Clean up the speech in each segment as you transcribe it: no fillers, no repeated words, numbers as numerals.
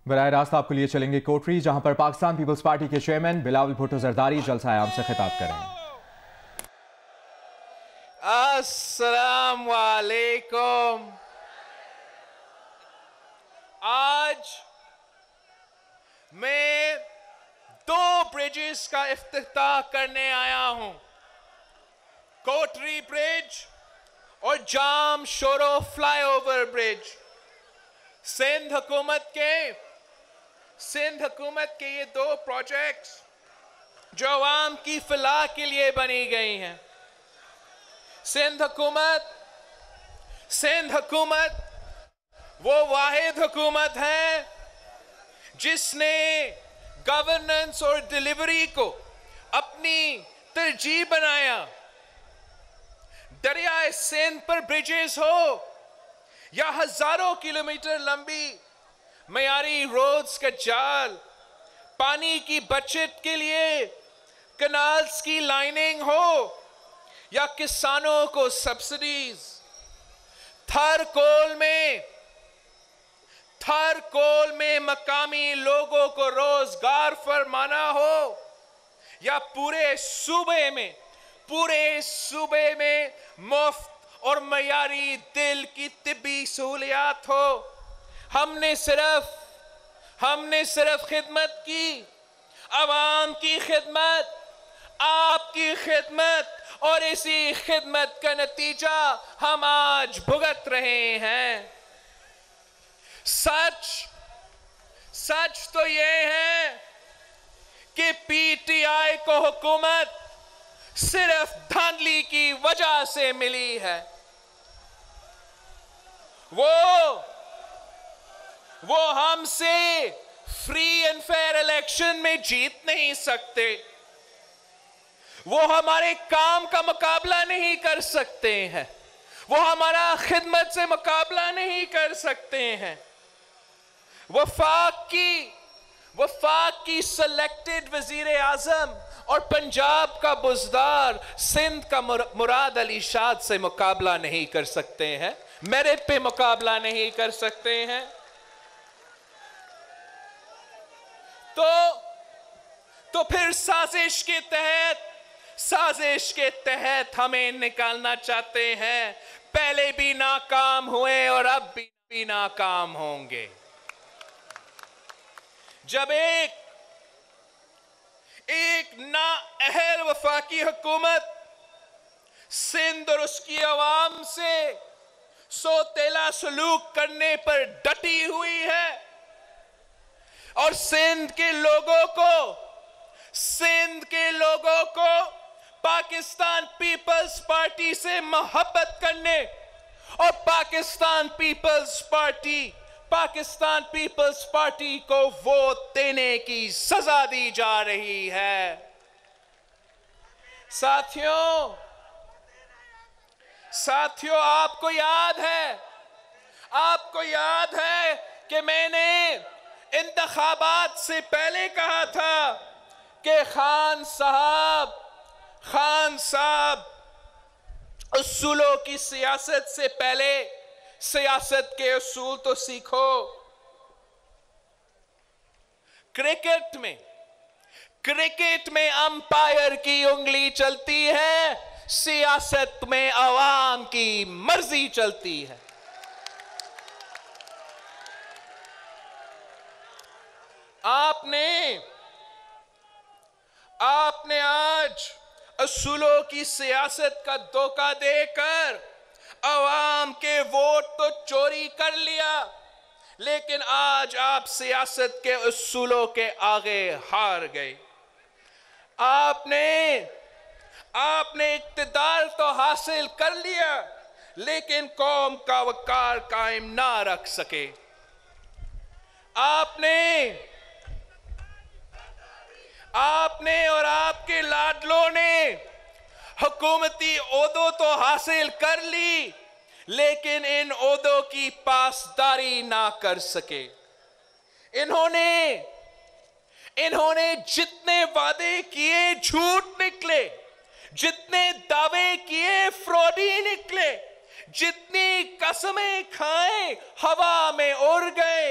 براہ راست آپ کو لیے چلیں گے کوٹری، جہاں پر پاکستان پیپلز پارٹی کے چیئرمین بلاول بھٹو زرداری جلسہ عام سے خطاب کریں۔ السلام علیکم۔ آج میں 2 برجز کا افتتاح کرنے آیا ہوں، کوٹری برج اور جام Shoro fly over bridge. Sindh حکومت کے یہ 2 پروجیکٹس جو عوام کی فلاح کے لیے بنی گئی ہیں۔ سندھ حکومت وہ واحد حکومت ہے جس نے گورننس اور ڈیلیوری کو اپنی ترجیح بنایا۔ دریائے سندھ پر برجز ہو یا ہزاروں کلومیٹر لمبی معیاری روڈز کا جال، پانی کی بچت کے لیے کنالز کی لائننگ ہو یا کسانوں کو سبسڈیز، تھر کول میں مقامی لوگوں کو روزگار فرمانا ہو، یا پورے صوبے میں مفت اور معیاری دل کی طبی سہولیات ہو۔ ہم نے صرف خدمت کی، عوام کی خدمت، آپ کی خدمت، اور اسی خدمت کا نتیجہ ہم آج بھگت رہے ہیں۔ سچ تو یہ ہے کہ پی ٹی آئی کو حکومت صرف دھاندلی کی وجہ سے ملی ہے۔ وہ ہم سے فری اینڈ فیئر الیکشن میں جیت نہیں سکتے، وہ ہمارے کام کا مقابلہ نہیں کر سکتے ہیں، وہ ہمارا خدمت سے مقابلہ نہیں کر سکتے ہیں۔ وفاق کی سلیکٹڈ وزیر اعظم اور پنجاب کا بزدار سندھ کا مراد علی شاد سے مقابلہ نہیں کر سکتے ہیں، میرٹ پہ مقابلہ نہیں کر سکتے ہیں۔ تو پھر سازش کے تحت ہمیں نکالنا چاہتے ہیں۔ پہلے بھی ناکام ہوئے اور اب بھی ناکام ہوں گے۔ جب ایک نااہل وفاقی حکومت سندھ اور اس کی عوام سے سوتیلا سلوک کرنے پر ڈٹی ہوئی ہے اور سندھ کے لوگوں کو پاکستان پیپلز پارٹی سے محبت کرنے اور پاکستان پیپلز پارٹی کو ووٹ دینے کی سزا دی جا رہی ہے۔ ساتھیوں، آپ کو یاد ہے کہ میں نے انتخابات سے پہلے کہا تھا کہ خان صاحب اصولوں کی سیاست سے پہلے سیاست کے اصول تو سیکھو۔ کرکٹ میں امپائر کی انگلی چلتی ہے، سیاست میں عوام کی مرضی چلتی ہے۔ آپ نے آج اصولوں کی سیاست کا دھوکہ دے کر عوام کے ووٹ تو چوری کر لیا، لیکن آج آپ سیاست کے اصولوں کے آگے ہار گئے۔ آپ نے اقتدار تو حاصل کر لیا، لیکن قوم کا وقار قائم نہ رکھ سکے۔ آپ نے اور آپ کے لاڈلوں نے حکومتی عہدوں تو حاصل کر لی، لیکن ان عہدوں کی پاسداری نہ کر سکے۔ انہوں نے جتنے وعدے کیے جھوٹ نکلے، جتنے دعوے کیے فراڈی نکلے، جتنی قسمیں کھائیں ہوا میں اڑ گئے۔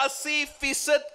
80%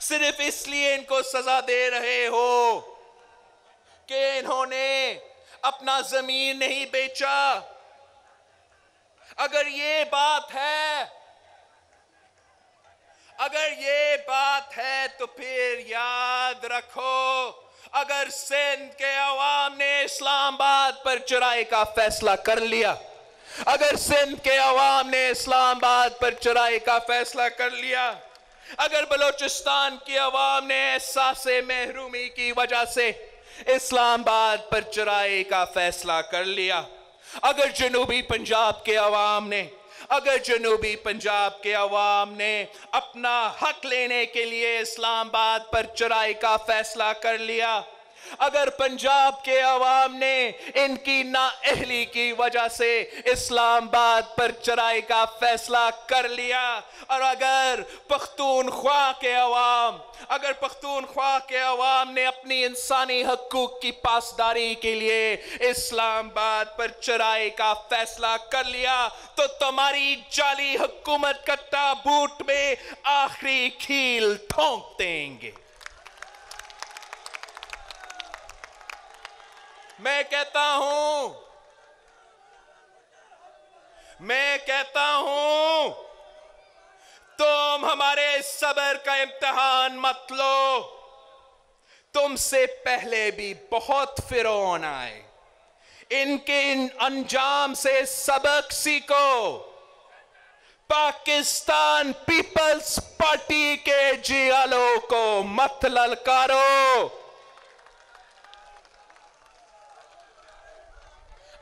صرف اس لیے ان کو سزا دے رہے ہو کہ انہوں نے اپنا زمین نہیں بیچا؟ اگر یہ بات ہے تو پھر یاد رکھو، اگر سندھ کے عوام نے اسلام آباد پر چڑھائی کا فیصلہ کر لیا، اگر سندھ کے عوام نے اسلام آباد پر چڑھائی کا فیصلہ کر لیا، اگر بلوچستان کی عوام نے احساس محرومی کی وجہ سے اسلام آباد پر چڑھائی کا فیصلہ کر لیا، اگر جنوبی پنجاب کے عوام نے اپنا حق لینے کے لیے اسلام آباد پر چڑھائی کا فیصلہ کر لیا، اگر پنجاب کے عوام نے ان کی نااہلی کی وجہ سے اسلام آباد پر چڑھائی کا فیصلہ کر لیا، اور اگر پختونخوا کے عوام نے اپنی انسانی حقوق کی پاسداری کے لیے اسلام آباد پر چڑھائی کا فیصلہ کر لیا، تو تمہاری جعلی حکومت کا تابوت میں آخری کھیل ٹھونک دیں گے۔ میں کہتا ہوں تم ہمارے صبر کا امتحان مت لو۔ تم سے پہلے بھی بہت فرعون آئے، ان کے انجام سے سبق سیکھو۔ پاکستان پیپلز پارٹی کے جیالوں کو مت للکارو۔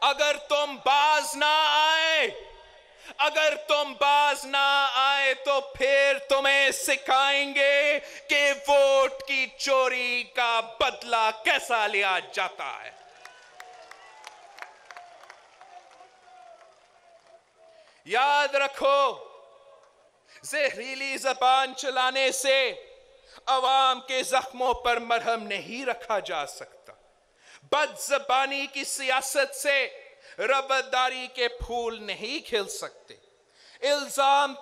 اگر تم باز نہ آئے تو پھر تمہیں سکھائیں گے کہ ووٹ کی چوری کا بدلہ کیسا لیا جاتا ہے۔ یاد رکھو، زہریلی زبان چلانے سے عوام کے زخموں پر مرہم نہیں رکھا جا سکتا۔ بد زبانی کی سیاست سے رواداری کے پھول نہیں کھل سکتے۔ الزام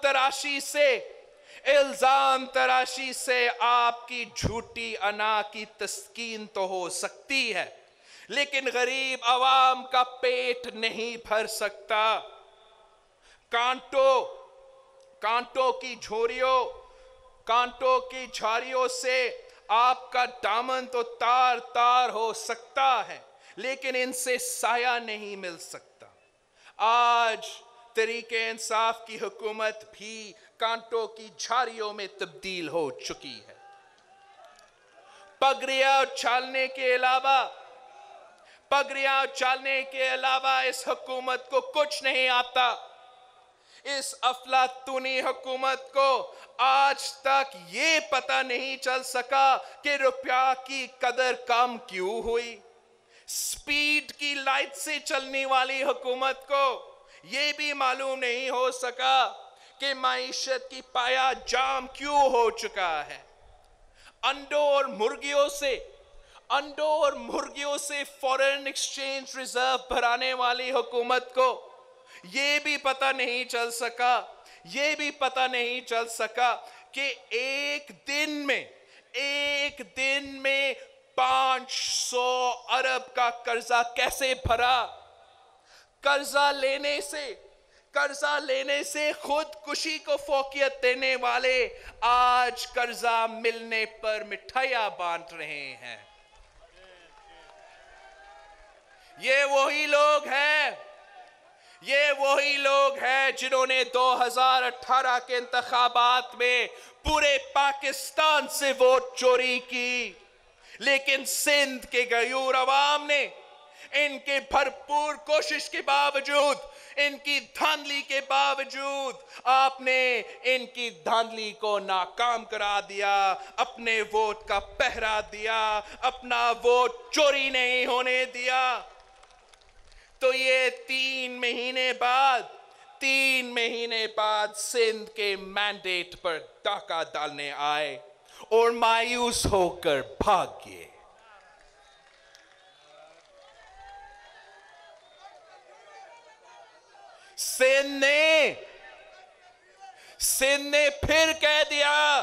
تراشی سے آپ کی جھوٹی انا کی تسکین تو ہو سکتی ہے، لیکن غریب عوام کا پیٹ نہیں بھر سکتا۔ کانٹوں کی جھاڑیوں سے آپ کا دامن تو تار تار ہو سکتا ہے، لیکن ان سے سایہ نہیں مل سکتا۔ آج تحریک انصاف کی حکومت بھی کانٹوں کی جھاڑیوں میں تبدیل ہو چکی ہے۔ پگڑیاں اچھالنے کے علاوہ اس حکومت کو کچھ نہیں آتا۔ اس افلاطونی حکومت کو آج تک یہ پتہ نہیں چل سکا کہ روپیہ کی قدر کم کیوں ہوئی۔ سپیڈ کی لائٹ سے چلنے والی حکومت کو یہ بھی معلوم نہیں ہو سکا کہ معیشت کی پایا جام کیوں ہو چکا ہے۔ انڈوں اور مرغیوں سے فورن ایکسچینج ریزرو بھرانے والی حکومت کو یہ بھی پتہ نہیں چل سکا کہ ایک دن میں 500 ارب کا قرضہ کیسے بھرا۔ قرضہ لینے سے خودکشی کو فوقیت دینے والے آج قرضہ ملنے پر مٹھائیاں بانٹ رہے ہیں۔ یہ وہی لوگ ہیں جنہوں نے 2018 کے انتخابات میں پورے پاکستان سے ووٹ چوری کی، لیکن سندھ کے غیور عوام نے ان کے بھرپور کوشش کے باوجود، ان کی دھاندلی کے باوجود آپ نے ان کی دھاندلی کو ناکام کرا دیا، اپنے ووٹ کا پہرا دیا، اپنا ووٹ چوری نہیں ہونے دیا۔ تو یہ 3 مہینے بعد سندھ کے مینڈیٹ پر ڈاکہ ڈالنے آئے اور مایوس ہو کر بھاگ گئے۔ سندھ نے پھر کہہ دیا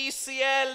ECL,